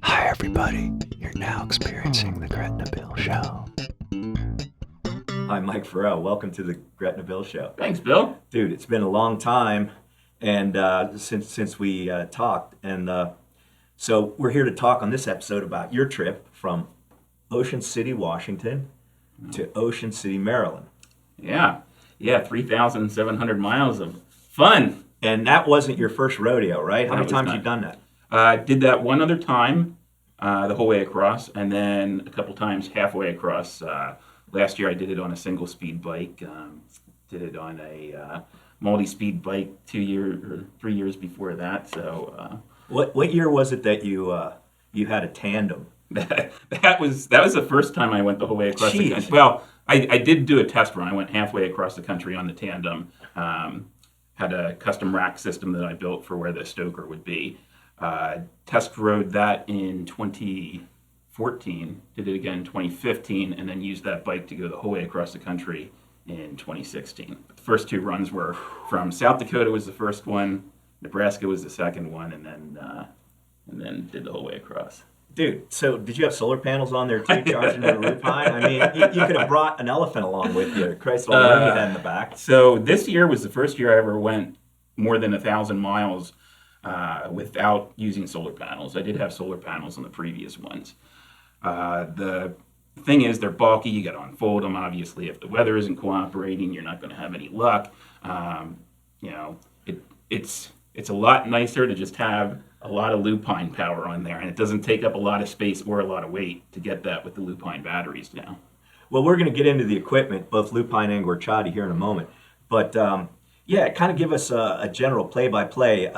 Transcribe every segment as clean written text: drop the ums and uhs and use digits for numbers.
Hi, everybody. You're now experiencing the Gretna Bill Show. Hi, Mike Fiorill. Welcome to the Gretna Bill Show. Thanks, Bill. Dude, it's been a long time and since we talked. So we're here to talk on this episode about your trip from Ocean City, Washington to Ocean City, Maryland. Yeah, 3,700 miles of fun. And that wasn't your first rodeo, right? How That many was times not. you done that? I did that one other time, the whole way across, and then a couple times halfway across. Last year I did it on a single speed bike. Did it on a multi-speed bike 3 years before that. So What year was it that you had a tandem? that was the first time I went the whole way across the Jeez. country. Well, I did do a test run. I went halfway across the country on the tandem. Had a custom rack system that I built for where the stoker would be. Test rode that in 2014, did it again in 2015, and then used that bike to go the whole way across the country in 2016. The first two runs were from South Dakota was the first one, Nebraska was the second one, and then did the whole way across. Dude, so did you have solar panels on there too, charging the Lupine? I mean, you could have brought an elephant along with you. Christ, all the room you had in the back. So this year was the first year I ever went more than 1,000 miles without using solar panels. I did have solar panels on the previous ones. The thing is, they're bulky. You got to unfold them. Obviously, if the weather isn't cooperating, you're not going to have any luck. It's a lot nicer to just have a lot of Lupine power on there, and it doesn't take up a lot of space or a lot of weight to get that with the Lupine batteries now. Well, we're going to get into the equipment, both Lupine and Guerciotti, here in a moment. But kind of give us a general play-by-play.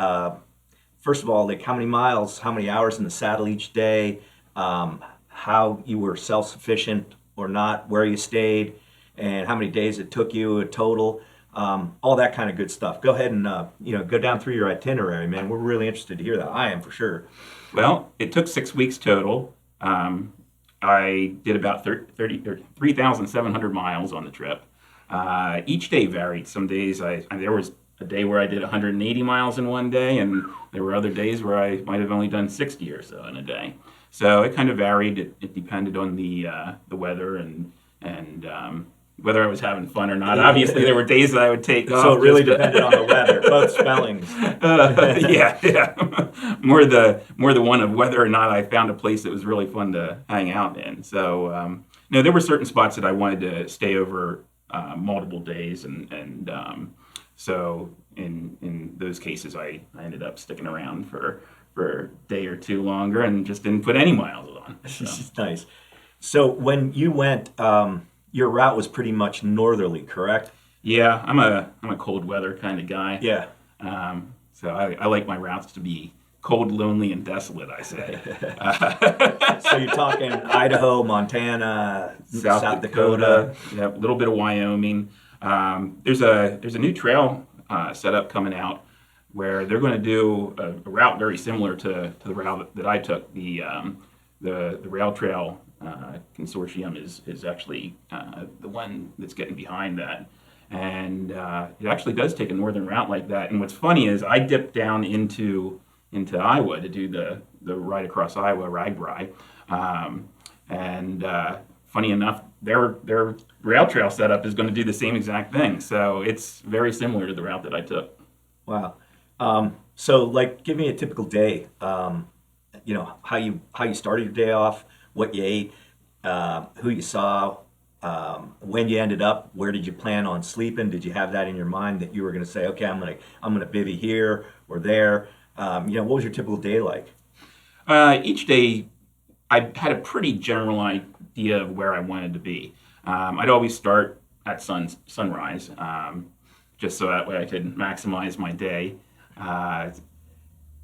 First of all, like how many miles, how many hours in the saddle each day, how you were self-sufficient or not, where you stayed, and how many days it took you a total. All that kind of good stuff. Go ahead and go down through your itinerary, man. We're really interested to hear that. I am for sure. Well, it took 6 weeks total. I did about 3,700 miles on the trip. Each day varied. Some days there was a day where I did 180 miles in one day, and there were other days where I might have only done 60 or so in a day. So it kind of varied. It depended on the weather and whether I was having fun or not. Obviously, there were days that I would take off. So it really depended on the weather, both spellings. Yeah. More the one of whether or not I found a place that was really fun to hang out in. So there were certain spots that I wanted to stay over multiple days, and so in those cases, I ended up sticking around for a day or two longer and just didn't put any miles on. So. Nice. So when you went, your route was pretty much northerly, correct? Yeah, I'm a cold weather kind of guy. Yeah. So I like my routes to be cold, lonely, and desolate, I say. So you're talking Idaho, Montana, South Dakota. Yeah, a little bit of Wyoming. There's a new trail set up coming out where they're going to do a route very similar to the route that I took. The Rail Trail Consortium is actually the one that's getting behind that. And it actually does take a northern route like that. And what's funny is I dipped down into Iowa to do the ride across Iowa, RAGBRAI. Funny enough, their rail trail setup is going to do the same exact thing. So it's very similar to the route that I took. Wow. So like, give me a typical day. How you started your day off, what you ate, who you saw, when you ended up, where did you plan on sleeping? Did you have that in your mind that you were going to say, okay, I'm gonna bivvy here or there? What was your typical day like? Each day, I had a pretty general idea of where I wanted to be. I'd always start at sunrise, just so that way I could maximize my day.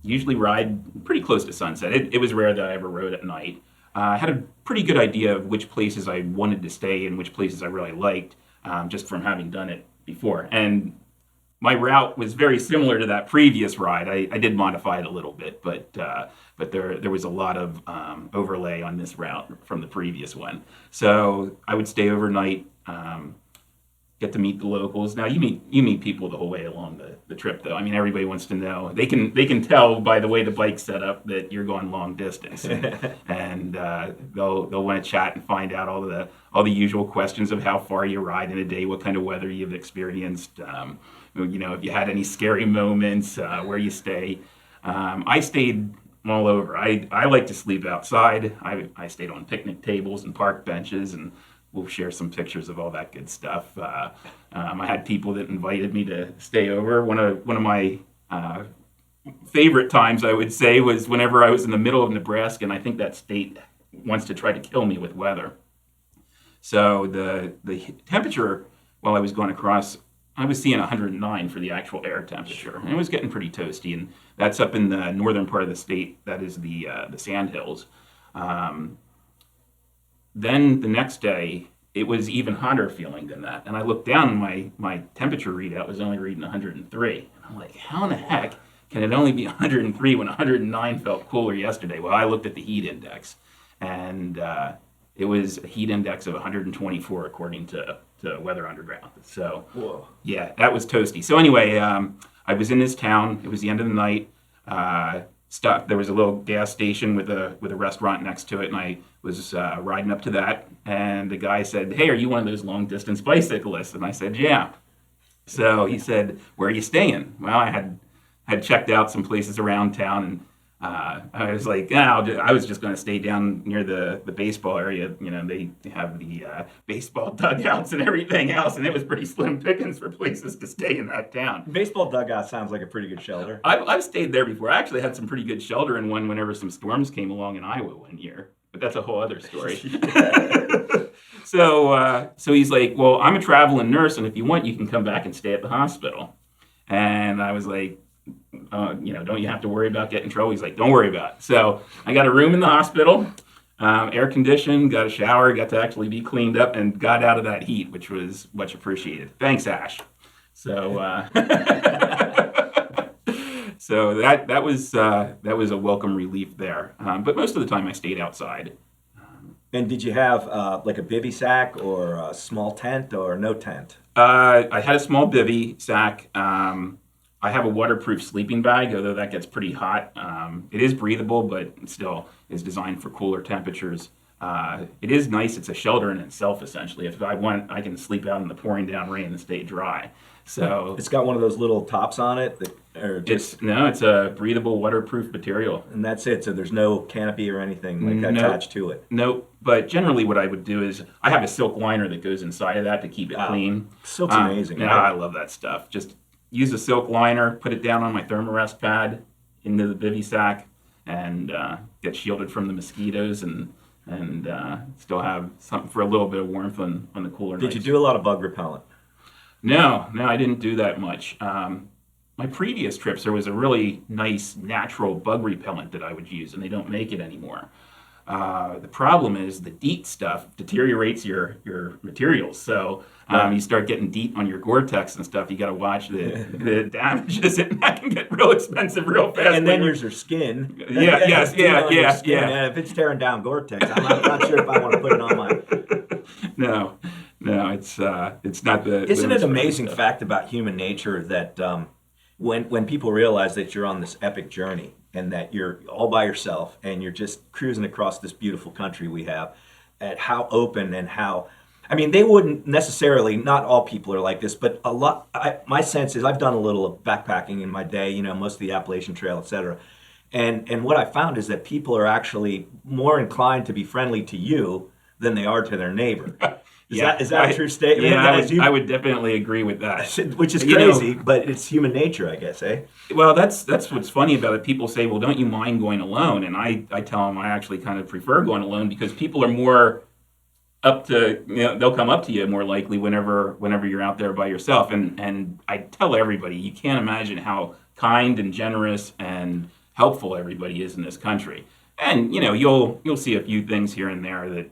Usually ride pretty close to sunset. It was rare that I ever rode at night. I had a pretty good idea of which places I wanted to stay and which places I really liked, just from having done it before. And my route was very similar to that previous ride. I did modify it a little bit, but there was a lot of overlay on this route from the previous one. So I would stay overnight get to meet the locals. Now you meet people the whole way along the trip, though. I mean, everybody wants to know. They can tell by the way the bike's set up that you're going long distance, and they'll want to chat and find out all the usual questions of how far you ride in a day, what kind of weather you've experienced, if you had any scary moments, where you stay. I stayed all over. I like to sleep outside. I stayed on picnic tables and park benches, and we'll share some pictures of all that good stuff. I had people that invited me to stay over. One of my favorite times, I would say, was whenever I was in the middle of Nebraska, and I think that state wants to try to kill me with weather. So the temperature while I was going across, I was seeing 109 for the actual air temperature, and it was getting pretty toasty. And that's up in the northern part of the state. That is the Sandhills. Then the next day, it was even hotter feeling than that. And I looked down, and my temperature readout was only reading 103. And I'm like, how in the heck can it only be 103 when 109 felt cooler yesterday? Well, I looked at the heat index, and it was a heat index of 124 according to Weather Underground. So, Whoa. Yeah, that was toasty. So anyway, I was in this town. It was the end of the night. There was a little gas station with a restaurant next to it, and I was riding up to that. And the guy said, "Hey, are you one of those long distance bicyclists?" And I said, "Yeah." So he said, "Where are you staying?" Well, I had checked out some places around town, and I was like, I was just going to stay down near the baseball area. They have the baseball dugouts and everything else, and it was pretty slim pickings for places to stay in that town. Baseball dugout sounds like a pretty good shelter. I've stayed there before. I actually had some pretty good shelter in one whenever some storms came along in Iowa one year, but that's a whole other story. So he's like, "Well, I'm a traveling nurse, and if you want, you can come back and stay at the hospital." And I was like, don't you have to worry about getting in trouble? He's like, "Don't worry about it." So I got a room in the hospital, air conditioned, got a shower, got to actually be cleaned up, and got out of that heat, which was much appreciated. Thanks, Ash. So so that was a welcome relief there. But most of the time I stayed outside. And did you have like a bivy sack or a small tent or no tent? I had a small bivy sack. I have a waterproof sleeping bag, although that gets pretty hot. It is breathable, but it still is designed for cooler temperatures. It is nice. It's a shelter in itself, essentially. If I want, I can sleep out in the pouring down rain and stay dry. So It's got one of those little tops on it it's a breathable waterproof material. and that's it. So there's no canopy or anything like No. attached to it. Nope. But generally, what I would do is I have a silk liner that goes inside of that to keep it clean. Silk's amazing. Yeah, right? I love that stuff. Just use a silk liner, put it down on my thermarest pad into the bivy sack, and get shielded from the mosquitoes and still have something for a little bit of warmth on the cooler Did nights. you do a lot of bug repellent? No, I didn't do that much. My previous trips, there was a really nice natural bug repellent that I would use, and they don't make it anymore. The problem is the DEET stuff deteriorates your materials. So you start getting DEET on your Gore-Tex and stuff. You got to watch the damages, and that can get real expensive real fast. And then there's your skin. Yeah, yes, yeah. And if it's tearing down Gore-Tex, I'm not sure if I want to put it on my. No, it's not the. Isn't the it an amazing stuff. fact about human nature that when people realize that you're on this epic journey and that you're all by yourself and you're just cruising across this beautiful country we have, at how open and how, I mean, they wouldn't necessarily, not all people are like this, but a lot, my sense is I've done a little of backpacking in my day, most of the Appalachian Trail, et cetera. And what I found is that people are actually more inclined to be friendly to you than they are to their neighbor. Is that a true statement? Yeah, I would definitely agree with that. Which is crazy, but it's human nature, I guess, eh? Well, that's what's funny about it. People say, "Well, don't you mind going alone?" And I tell them I actually kind of prefer going alone because people are more up to, they'll come up to you more likely whenever you're out there by yourself. And I tell everybody, you can't imagine how kind and generous and helpful everybody is in this country. And you'll see a few things here and there that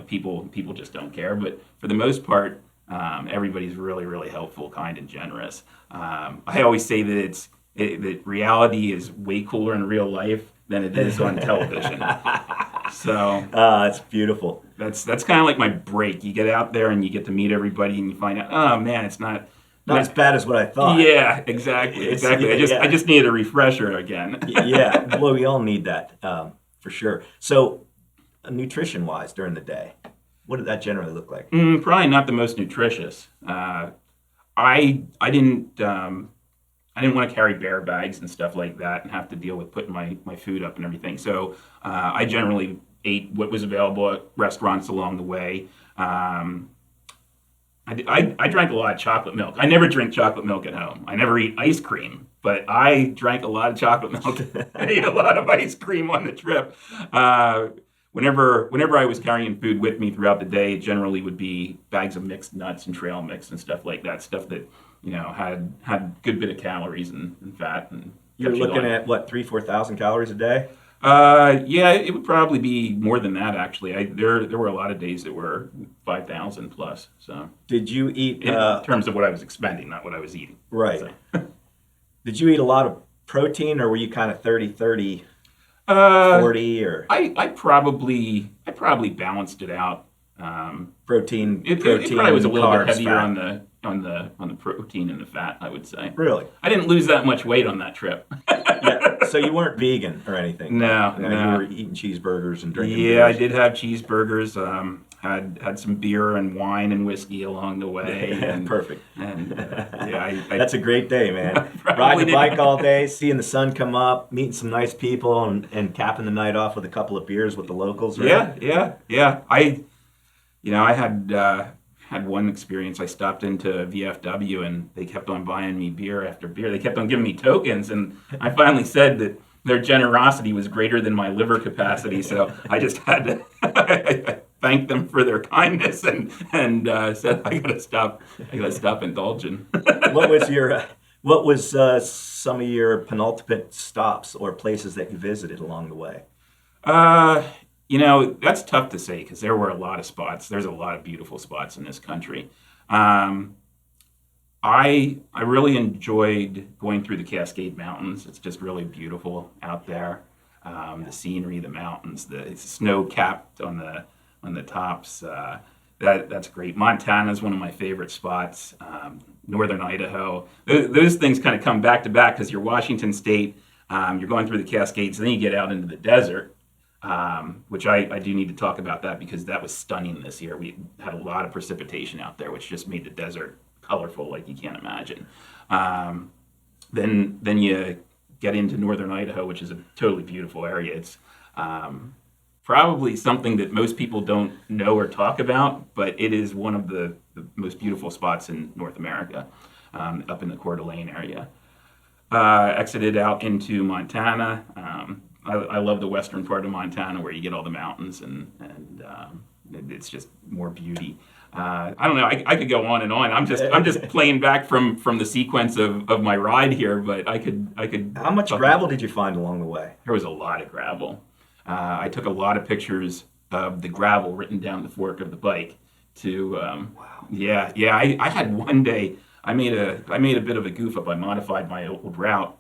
people just don't care, but for the most part, everybody's really, really helpful, kind, and generous. I always say that that reality is way cooler in real life than it is on television. So It's beautiful. That's kind of like my break. You get out there and you get to meet everybody, and you find out, oh man, it's not as bad as what I thought. Yeah, exactly. I just needed a refresher again. Yeah, well, we all need that for sure. So, nutrition-wise during the day, what did that generally look like? Probably not the most nutritious. I didn't want to carry bear bags and stuff like that and have to deal with putting my food up and everything. So I generally ate what was available at restaurants along the way. I drank a lot of chocolate milk. I never drink chocolate milk at home. I never eat ice cream, but I drank a lot of chocolate milk. I ate a lot of ice cream on the trip. Whenever I was carrying food with me throughout the day, it generally would be bags of mixed nuts and trail mix and stuff like that. Stuff that had a good bit of calories and fat. And you're looking at what, 3,000-4,000 calories a day? Yeah, it would probably be more than that actually. There were a lot of days that were 5,000 plus. So did you eat in terms of what I was expending, not what I was eating? Right. So. Did you eat a lot of protein, or were you kind of 30-30, 40, or? I probably balanced it out. Protein. It probably was a little carbs, bit heavier fat. on the protein and the fat, I would say. Really? I didn't lose that much weight on that trip. Yeah. So you weren't vegan or anything? No. You were eating cheeseburgers and drinking Yeah, beers. I did have cheeseburgers. Had some beer and wine and whiskey along the way. And, Perfect. And that's a great day, man. Probably Riding the bike all day, seeing the sun come up, meeting some nice people, and capping the night off with a couple of beers with the locals. Right? Yeah. I had one experience. I stopped into VFW and they kept on buying me beer after beer. They kept on giving me tokens, and I finally said that their generosity was greater than my liver capacity. So I just had to thank them for their kindness and said I gotta stop indulging. What was some of your penultimate stops or places that you visited along the way? That's tough to say because there were a lot of spots. There's a lot of beautiful spots in this country. I really enjoyed going through the Cascade Mountains. It's just really beautiful out there. The scenery, the mountains, it's snow capped on the tops. That's great. Montana is one of my favorite spots. Northern Idaho. Those things kind of come back to back because you're Washington State. You're going through the Cascades, then you get out into the desert. Which I do need to talk about that because that was stunning this year. We had a lot of precipitation out there, which just made the desert colorful like you can't imagine. Then you get into northern Idaho, which is a totally beautiful area. It's probably something that most people don't know or talk about, but it is one of the most beautiful spots in North America, up in the Coeur d'Alene area. Exited out into Montana. I love the western part of Montana where you get all the mountains and it's just more beauty. I don't know. I could go on and on. I'm just playing back from the sequence of my ride here, but I could. How much gravel did you find along the way? There was a lot of gravel. I took a lot of pictures of the gravel written down the fork of the bike. Wow. Yeah. I had one day. I made a bit of a goof up. I modified my old route.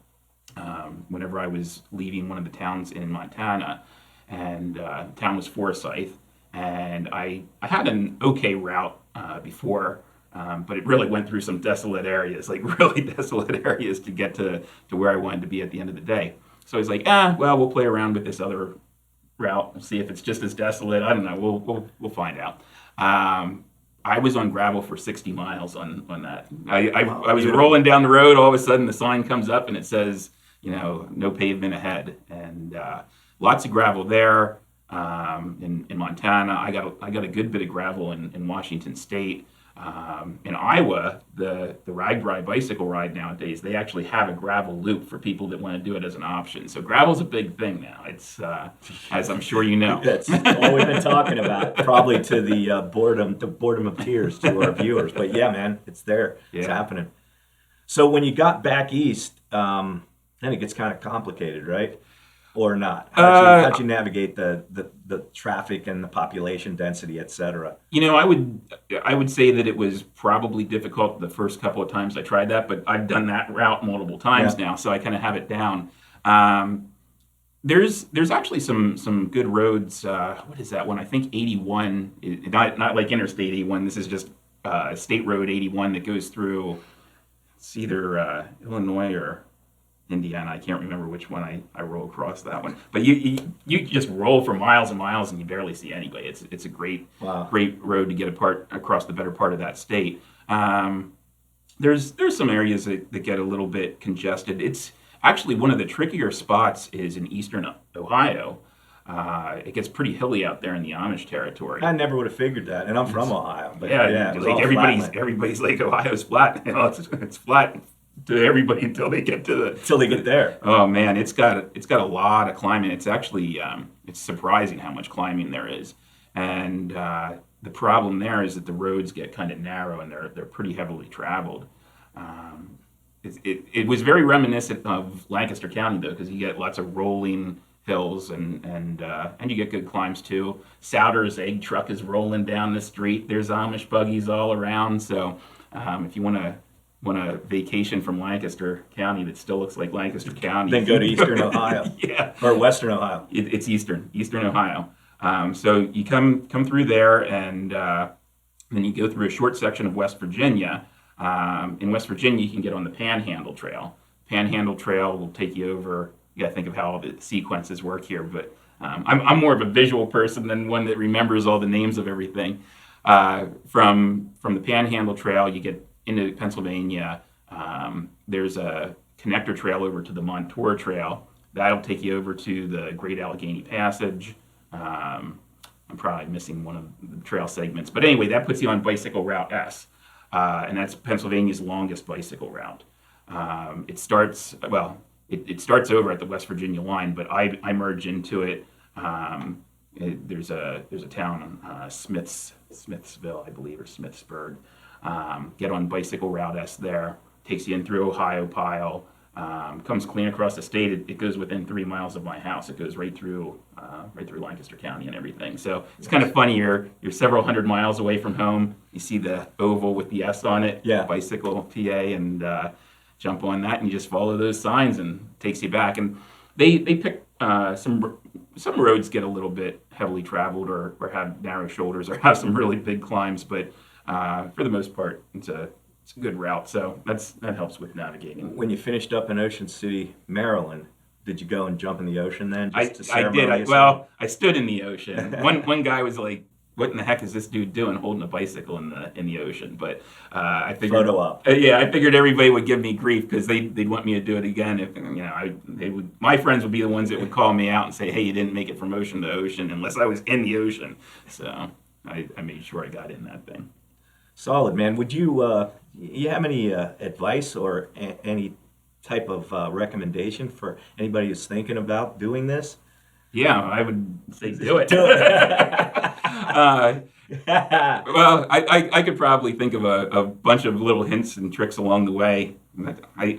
Whenever I was leaving one of the towns in Montana, and the town was Forsyth, and I had an okay route before, but it really went through some desolate areas, like really desolate areas to get to where I wanted to be at the end of the day. So I was like, well, we'll play around with this other route and see if it's just as desolate. I don't know. We'll find out. I was on gravel for 60 miles on that. I was rolling down the road. All of a sudden, the sign comes up and it says, no pavement ahead, and lots of gravel there in Montana. I got a good bit of gravel in Washington State. In Iowa, the RAGBRAI bicycle ride nowadays, they actually have a gravel loop for people that want to do it as an option. So gravel's a big thing now. It's as I'm sure you know. That's all we've been talking about. Probably to the boredom of tears to our viewers. But yeah, man, it's there. Yeah. It's happening. So when you got back east, then it gets kind of complicated, right? Or not? How'd you navigate the traffic and the population density, et cetera? I would say that it was probably difficult the first couple of times I tried that, but I've done that route multiple times now, so I kind of have it down. There's actually some good roads. What is that one? I think 81, not like Interstate 81. This is just State Road 81 that goes through. It's either Illinois or Indiana. I can't remember which one I roll across that one. But you just roll for miles and miles and you barely see anybody. It's a great great road to get across the better part of that state. There's some areas that get a little bit congested. It's actually one of the trickier spots is in eastern Ohio. It gets pretty hilly out there in the Amish territory. I never would have figured that, and I'm from Ohio. But Yeah, it was like all everybody's like Ohio's flat. You know, it's flat to everybody until they get until they get there. Oh man, it's got a lot of climbing. It's actually it's surprising how much climbing there is, and the problem there is that the roads get kind of narrow and they're pretty heavily traveled. It was very reminiscent of Lancaster County though, because you get lots of rolling hills and you get good climbs too. Souter's egg truck is rolling down the street. There's Amish buggies all around. So if you want a vacation from Lancaster County that still looks like Lancaster County, Then go to Eastern Ohio. Yeah, or Western Ohio. it's Eastern Ohio. So you come through there and then you go through a short section of West Virginia. In West Virginia, you can get on the Panhandle Trail. Panhandle Trail will take you over. You got to think of how all the sequences work here, but I'm more of a visual person than one that remembers all the names of everything. From the Panhandle Trail, you get into Pennsylvania. There's a connector trail over to the Montour Trail. That'll take you over to the Great Allegheny Passage. I'm probably missing one of the trail segments, but anyway, that puts you on Bicycle Route S. And that's Pennsylvania's longest bicycle route. It starts over at the West Virginia line, but I merge into it. There's a town, Smithsville, I believe, or Smithsburg. Get on Bicycle Route S there. Takes you in through Ohio Pile. Comes clean across the state. It goes within 3 miles of my house. It goes right through Lancaster County and everything. So it's kind of funny. You're several hundred miles away from home. You see the oval with the S on it. Yeah. Bicycle PA, and jump on that, and you just follow those signs, and it takes you back. And they pick some roads get a little bit heavily traveled, or have narrow shoulders, or have some really big climbs. But for the most part, it's a good route, so that helps with navigating. When you finished up in Ocean City, Maryland, did you go and jump in the ocean then? I did. I stood in the ocean. One guy was like, "What in the heck is this dude doing, holding a bicycle in the ocean?" But I figured photo op. I figured everybody would give me grief because they'd want me to do it again. If my friends would be the ones that would call me out and say, "Hey, you didn't make it from ocean to ocean unless I was in the ocean." So I made sure I got in that thing. Solid, man. Would you have any advice or any type of recommendation for anybody who's thinking about doing this? Yeah, I would say do it. Do it. Well, I could probably think of a bunch of little hints and tricks along the way.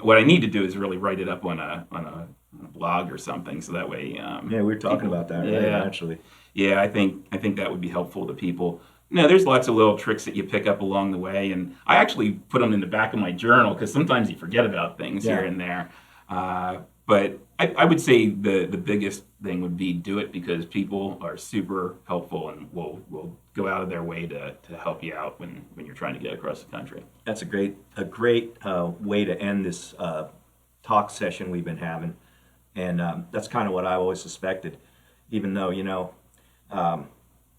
What I need to do is really write it up on a blog or something, so that way. Yeah, we were talking about that, right? Actually. Yeah, I think that would be helpful to people. No, there's lots of little tricks that you pick up along the way, and I actually put them in the back of my journal because sometimes you forget about things here and there. But I would say the biggest thing would be do it, because people are super helpful and will go out of their way to help you out when you're trying to get across the country. That's a great way to end this talk session we've been having, and that's kind of what I always suspected, even though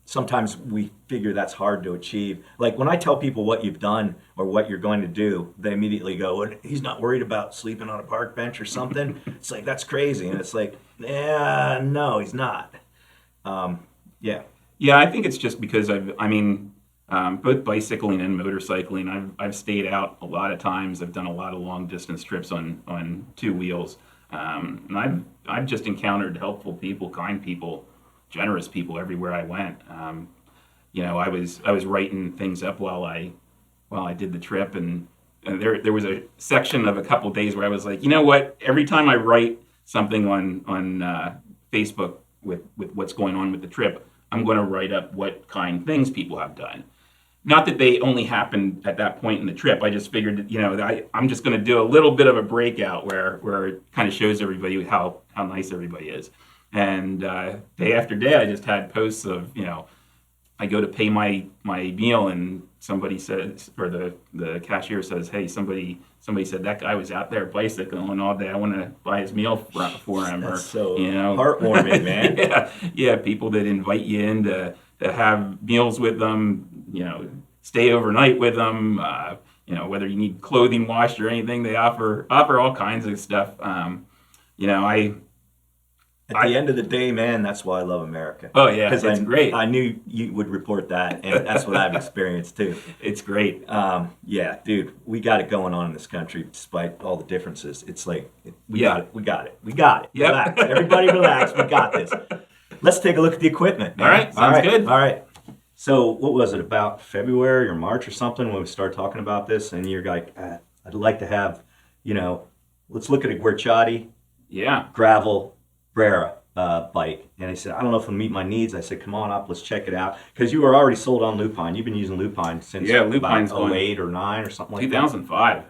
sometimes we figure that's hard to achieve. Like when I tell people what you've done or what you're going to do, they immediately go, well, he's not worried about sleeping on a park bench or something. It's like, that's crazy. And it's like, yeah, no, he's not. Yeah, I think it's just because both bicycling and motorcycling, I've stayed out a lot of times. I've done a lot of long distance trips on two wheels. And I've just encountered helpful people, kind people, generous people everywhere I went. I was writing things up while I did the trip, and there was a section of a couple days where I was like, you know what? Every time I write something on Facebook with what's going on with the trip, I'm going to write up what kind things people have done. Not that they only happened at that point in the trip. I just figured, that I'm just going to do a little bit of a breakout where it kind of shows everybody how nice everybody is. And day after day, I just had posts of, I go to pay my meal, and somebody says, or the cashier says, "Hey, somebody said that guy was out there bicycling all day. I want to buy his meal for him." That's or so heartwarming, man. yeah. People that invite you in to have meals with them, stay overnight with them. Whether you need clothing washed or anything, they offer all kinds of stuff. I At the end of the day, man, that's why I love America. Oh yeah, because it's great. I knew you would report that, and that's what I've experienced too. It's great. Yeah, dude, we got it going on in this country, despite all the differences. It's like we got it. Yep. Relax, everybody, relax. We got this. Let's take a look at the equipment. Man. All right, sounds good. All right. So, what was it, about February or March or something when we started talking about this? And you're like, I'd like to have, let's look at a Guerciotti Yeah. gravel Brera bike. And he said, I don't know if it'll meet my needs. I said, come on up, let's check it out. Because you were already sold on Lupine. You've been using Lupine since Lupine's about 08 or 09 or something like 2005.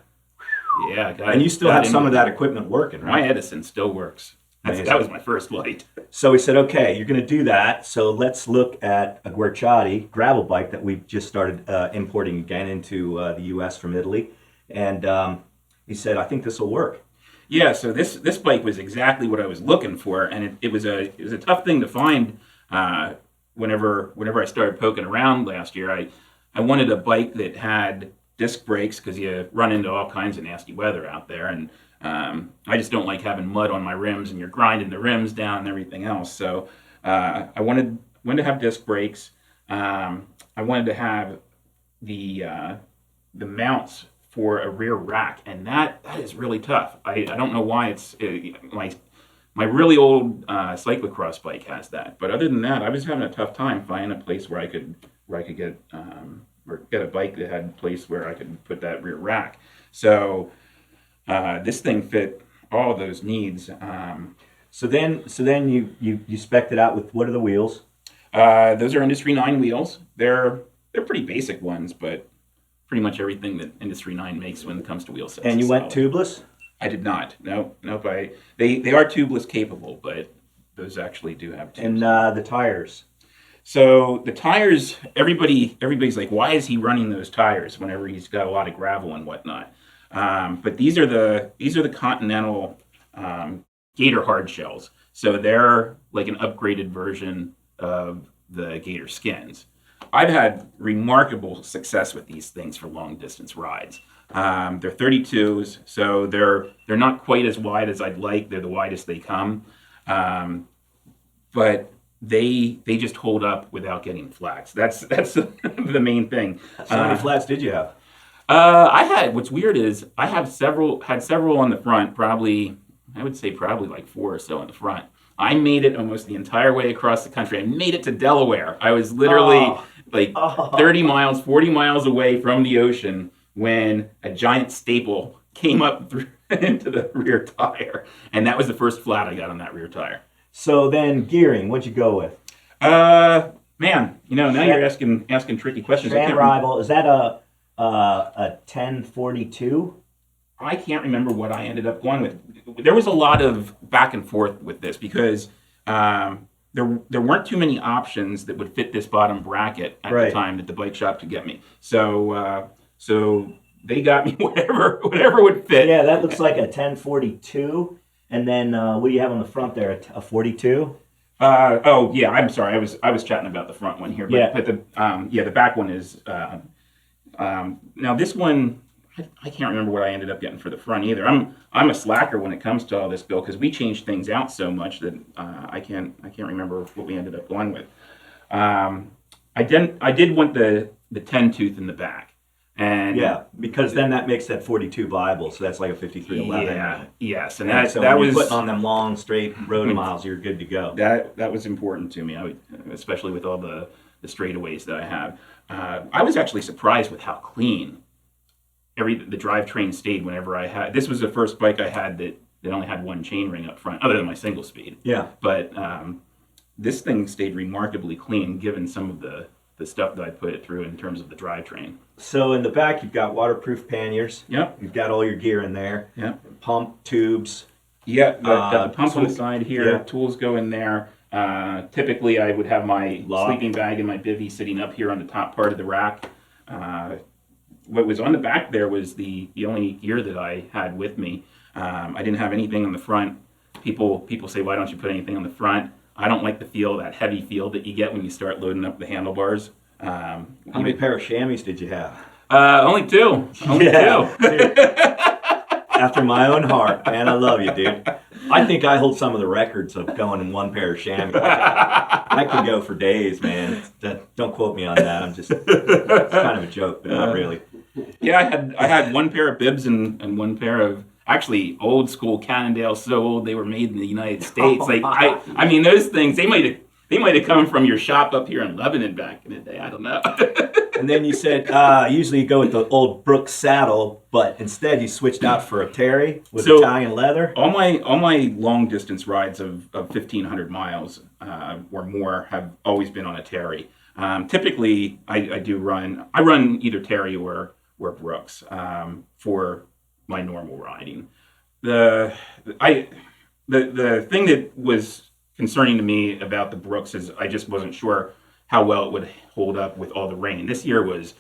Yeah. And you still have some of that equipment working, right? My Edison still works. That was my first light. So we said, okay, you're going to do that. So let's look at a Guerciotti gravel bike that we've just started importing again into the U.S. from Italy. And he said, I think this will work. Yeah, so this bike was exactly what I was looking for, and it was a tough thing to find. Whenever I started poking around last year, I wanted a bike that had disc brakes, because you run into all kinds of nasty weather out there, and I just don't like having mud on my rims, and you're grinding the rims down and everything else. So I wanted to have disc brakes. I wanted to have the mounts for a rear rack, and that is really tough. I don't know why my really old cyclocross bike has that, but other than that, I was having a tough time finding a place where I could get or get a bike that had a place where I could put that rear rack. So this thing fit all of those needs. So then you spec'd it out with, what are the wheels? Those are Industry 9 wheels. They're pretty basic ones, but pretty much everything that Industry 9 makes when it comes to wheel sets. And you went tubeless? I did not. Nope. They are tubeless capable, but those actually do have tubes. And the tires? So the tires, everybody's like, why is he running those tires whenever he's got a lot of gravel and whatnot? But these are the Continental Gator hard shells. So they're like an upgraded version of the Gator skins. I've had remarkable success with these things for long distance rides. They're 32s, so they're not quite as wide as I'd like. They're the widest they come, but they just hold up without getting flats. That's the main thing. So how many flats did you have? What's weird is I had several on the front. I would say probably like 4 or so in the front. I made it almost the entire way across the country. I made it to Delaware. I was literally 30 miles, 40 miles away from the ocean when a giant staple came up into the rear tire. And that was the first flat I got on that rear tire. So then gearing, what'd you go with? Man, now you're asking tricky questions. Tran Rival, is that a 1042? I can't remember what I ended up going with. There was a lot of back and forth with this because there weren't too many options that would fit this bottom bracket at the time that the bike shop could get me. So they got me whatever would fit. Yeah, that looks like a 1042. And then what do you have on the front there? A 42? Oh yeah, I'm sorry. I was chatting about the front one here, but the back one is now this one. I can't remember what I ended up getting for the front either. I'm a slacker when it comes to all this, Bill, because we changed things out so much that I can't remember what we ended up going with. I did want the 10 tooth in the back, and yeah, because then that makes that 42 viable. So that's like a 5311. Yeah, yes, and so that when was you're putting on them long straight road miles. You're good to go. That was important to me, especially with all the straightaways that I have. I was actually surprised with how clean the drivetrain stayed whenever I had. This was the first bike I had that only had one chainring up front, other than my single speed. Yeah. But this thing stayed remarkably clean, given some of the stuff that I put it through in terms of the drivetrain. So in the back, you've got waterproof panniers. Yep. You've got all your gear in there. Yep. Pump, tubes. Yeah, got the pump on the tool- side here. yeah. Tools go in there. Typically, I would have my Lock. sleeping bag and my bivvy sitting up here on the top part of the rack. What was on the back there was the only gear that I had with me. I didn't have anything on the front. People say, why don't you put anything on the front? I don't like the feel, that heavy feel that you get when you start loading up the handlebars. How many pair of chamois did you have? Only two. Only Yeah, two. dude. After my own heart, man. I love you, dude. I think I hold some of the records of going in one pair of chamois. I could go for days, man. Don't quote me on that. It's kind of a joke, but not really. Yeah, I had one pair of bibs and one pair of actually old school Cannondale, so old they were made in the United States. Like I mean those things they might have come from your shop up here in Lebanon back in the day. I don't know. And then you said usually you go with the old Brooks saddle, but instead you switched out for a Terry with Italian leather. All my long distance rides of 1,500 miles or more have always been on a Terry. Typically, I run either Terry or Brooks for my normal riding. The thing that was concerning to me about the Brooks is I just wasn't sure how well it would hold up with all the rain. This year was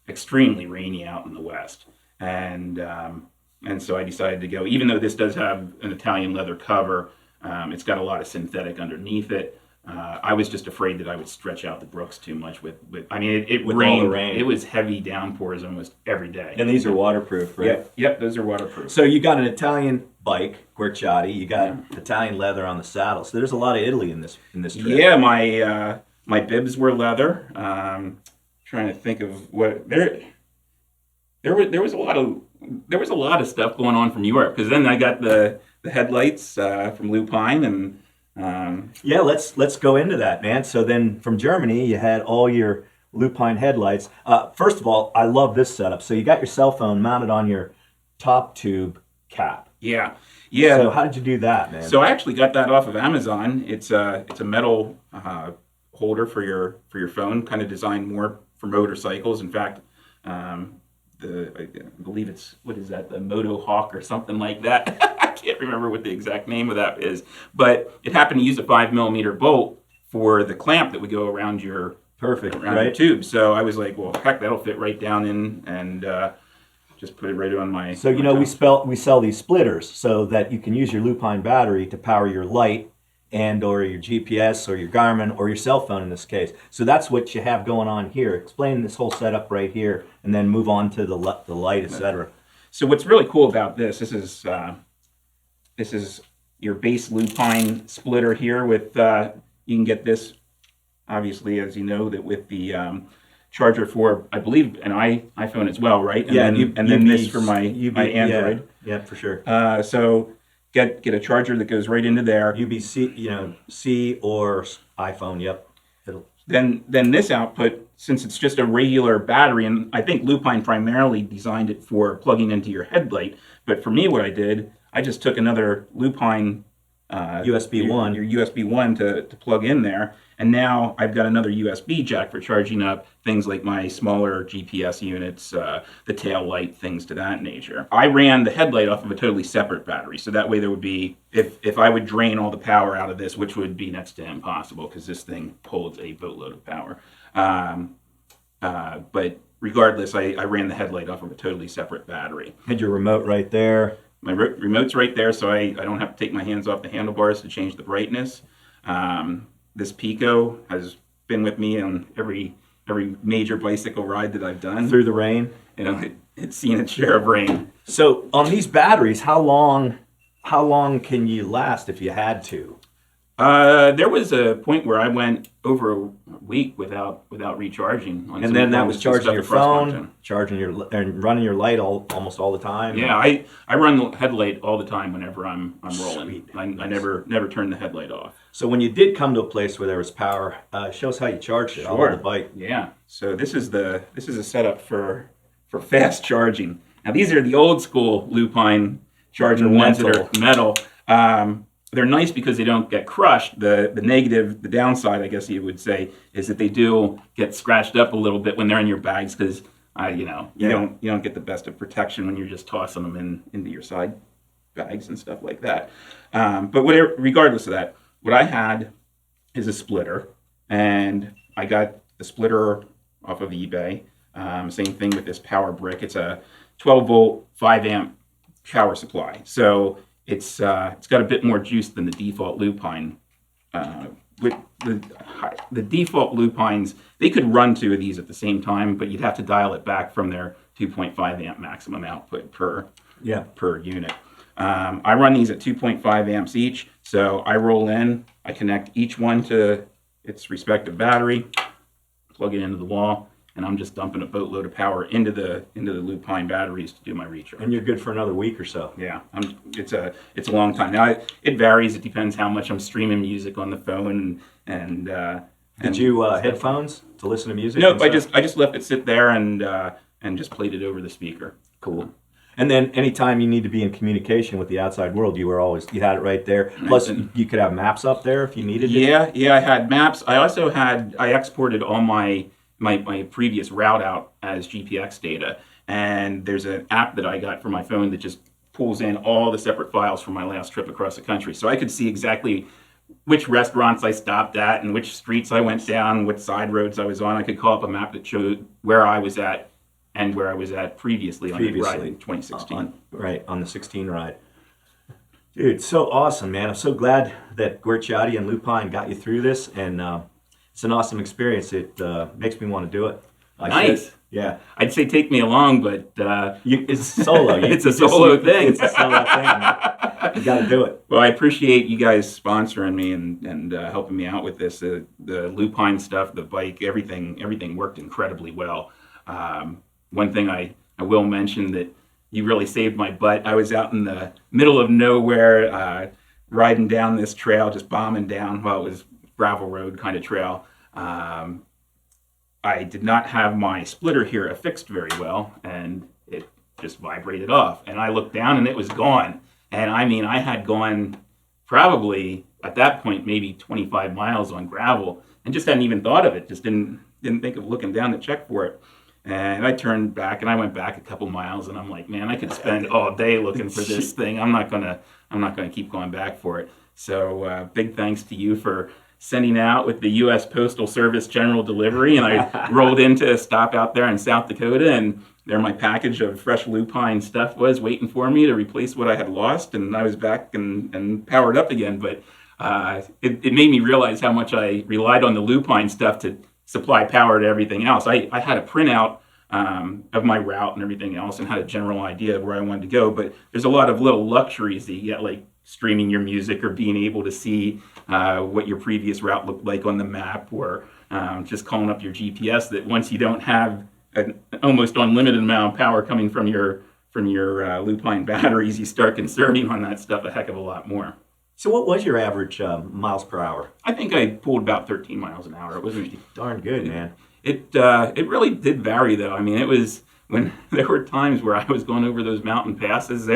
extremely rainy out in the west, and so I decided to go. Even though this does have an Italian leather cover, it's got a lot of synthetic underneath it. I was just afraid that I would stretch out the Brooks too much with I mean, it With rained. all the rain. It was heavy downpours almost every day. And these are waterproof, right? Yep, those are waterproof. So you got an Italian bike, Guerciotti. You got Italian leather on the saddle. So there's a lot of Italy in this trip. Yeah, my bibs were leather. Trying to think of what there was a lot of stuff going on from Europe, because then I got the headlights from Lupine and. Yeah, let's go into that, man. So then from Germany, you had all your Lupine headlights. First of all, I love this setup. So you got your cell phone mounted on your top tube cap. Yeah. So how did you do that, man? So I actually got that off of Amazon. It's a metal holder for your phone, kind of designed more for motorcycles. In fact, I believe it's, what is that, the Moto Hawk or something like that. I can't remember what the exact name of that is, but it happened to use a 5mm bolt for the clamp that would go around your your tube. So I was like, well, heck, that'll fit right down in, and just put it right on my. So we sell these splitters so that you can use your Lupine battery to power your light and or your GPS or your Garmin or your cell phone in this case. So that's what you have going on here. Explain this whole setup right here, and then move on to the light, etc. So what's really cool about this is your base Lupine splitter here with, you can get this, obviously, as you know, that with the charger for, I believe, an iPhone as well, right? And then this for my Android. Yeah, for sure. So get a charger that goes right into there. USB, C or iPhone, yep. Then this output, since it's just a regular battery, and I think Lupine primarily designed it for plugging into your headlight, but for me, what I did, I just took another Lupine USB 1. Your USB 1 to plug in there, and now I've got another USB jack for charging up things like my smaller GPS units, the tail light, things to that nature. I ran the headlight off of a totally separate battery, so that way there would be, if I would drain all the power out of this, which would be next to impossible because this thing holds a boatload of power. But regardless, I ran the headlight off of a totally separate battery. Had your remote right there. My remote's right there, so I don't have to take my hands off the handlebars to change the brightness. This Pico has been with me on every major bicycle ride that I've done. Through the rain? It's seen its share of rain. So on these batteries, how long can you last if you had to? There was a point where I went over a week without recharging. And then that was charging your phone, and running your light almost all the time. Yeah, I run the headlight all the time whenever I'm rolling. Sweet. I never turn the headlight off. So when you did come to a place where there was power, show us how you charged it. Sure. On the bike. Yeah. So this is a setup for fast charging. Now these are the old school Lupine charger ones that are metal. They're nice because they don't get crushed. The downside, I guess you would say, is that they do get scratched up a little bit when they're in your bags because you don't get the best of protection when you're just tossing them into your side bags and stuff like that. But whatever, regardless of that, what I had is a splitter, and I got the splitter off of eBay. Same thing with this power brick. It's a 12 volt, 5 amp power supply. So it's got a bit more juice than the default Lupine. With the default Lupines, they could run two of these at the same time, but you'd have to dial it back from their 2.5 amp maximum output per unit. I run these at 2.5 amps each, so I roll in, I connect each one to its respective battery, plug it into the wall, and I'm just dumping a boatload of power into the Lupine batteries to do my recharge. And you're good for another week or so. Yeah, it's a long time. Now it varies. It depends how much I'm streaming music on the phone and. Did you headphones to listen to music? Nope, I just left it sit there and just played it over the speaker. Cool. And then anytime you need to be in communication with the outside world, you had it right there. Plus, you could have maps up there if you needed it. Yeah, I had maps. I also I exported all my previous route out as GPX data, and there's an app that I got for my phone that just pulls in all the separate files from my last trip across the country, so I could see exactly which restaurants I stopped at and which streets I went down, what side roads I was on. I could call up a map that showed where I was at and where I was at previously on the ride in 2016. On the 16 ride. Dude, so awesome, man. I'm so glad that Guerciotti and Lupine got you through this, and it's an awesome experience. It makes me want to do it. Nice. Yeah. I'd say take me along, but it's solo. It's a solo thing. It's a solo thing. Man. You got to do it. Well, I appreciate you guys sponsoring me and helping me out with this. The Lupine stuff, the bike, everything worked incredibly well. One thing I will mention that you really saved my butt. I was out in the middle of nowhere, riding down this trail, just bombing down. Well, it was gravel road kind of trail. I did not have my splitter here affixed very well, and it just vibrated off. And I looked down, and it was gone. And I mean, I had gone probably at that point maybe 25 miles on gravel, and just hadn't even thought of it. Just didn't think of looking down to check for it. And I turned back, and I went back a couple miles, and I'm like, man, I could spend all day looking for this thing. I'm not gonna keep going back for it. So big thanks to you for sending out with the U.S. Postal Service general delivery, and I rolled into a stop out there in South Dakota, and there my package of fresh Lupine stuff was waiting for me to replace what I had lost, and I was back and powered up again. But it made me realize how much I relied on the Lupine stuff to supply power to everything else. I had a printout of my route and everything else, and had a general idea of where I wanted to go, but there's a lot of little luxuries that you get, like streaming your music or being able to see what your previous route looked like on the map, or just calling up your GPS, that once you don't have an almost unlimited amount of power coming from your Lupine batteries, you start conserving on that stuff a heck of a lot more. So what was your average miles per hour? I think I pulled about 13 miles an hour. It wasn't darn good, man. It really did vary, though. I mean, it was when there were times where I was going over those mountain passes.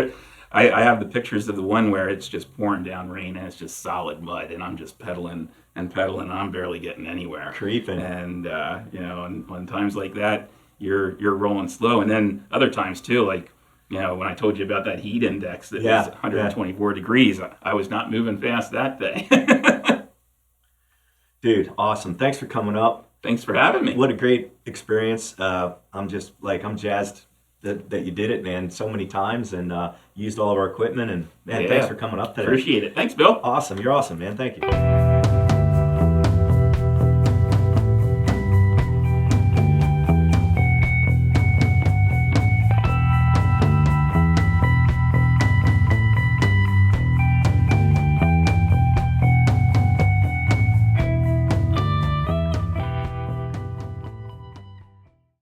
I have the pictures of the one where it's just pouring down rain and it's just solid mud, and I'm just pedaling and I'm barely getting anywhere. Creeping. And on times like that, you're rolling slow, and then other times too, like when I told you about that heat index that was 124 degrees, I was not moving fast that day. Dude, awesome! Thanks for coming up. Thanks for having me. What a great experience. I'm jazzed that you did it, man, so many times, and used all of our equipment, and man, thanks for coming up today. Appreciate it. Thanks, Bill. Awesome. You're awesome, man. Thank you.